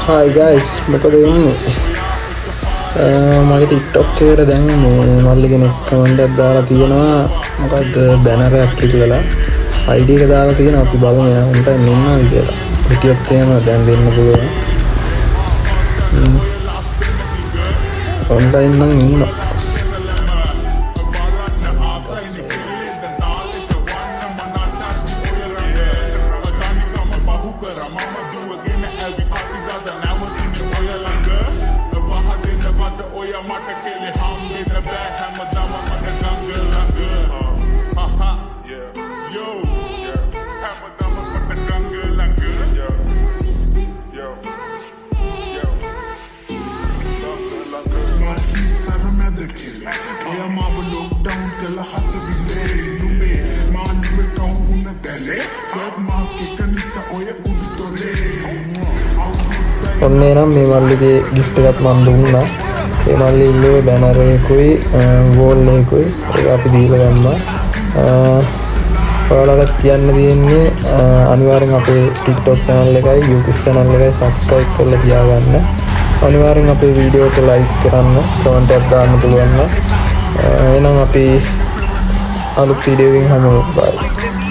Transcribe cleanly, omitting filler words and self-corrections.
Hi guys, මොකද වෙන්නේ? මගේ TikTok එකට දැන් මේ මල්ලි කෙනෙක් කමෙන්ට් එකක් දාලා තියෙනවා. මොකද්ද බැනර් එකක් කියලා. ID එක දාලා තියෙනවා. අපි බලමු එයා උන්ට ඉන්නවද කියලා. හිටියොත් එහෙම දැන් දෙන්න පුළුවන්. ඔන්ලයින් නම් ඉන්නවා. ඔන්නේ නම් මේ මල්ලිගේ ගිෆ්ට් එකක් මම දුන්නා. ඒ මල්ලි ඉල්ලුවේ බැනර් එකකුයි වෝල් එකකුයි. ඒක අපි දීලා ගන්නවා. ඔයාලට කියන්න තියෙන්නේ අනිවාර්යෙන් අපේ TikTok channel එකයි YouTube channel එකයි subscribe කරලා තියාගන්න. අනිවාර්යෙන් අපේ වීඩියෝ එක like කරන්න, comment එකක් දාන්න පුළුවන් නම්. එහෙනම් අපි අලුත් වීඩියෝ එකකින් හමු. bye.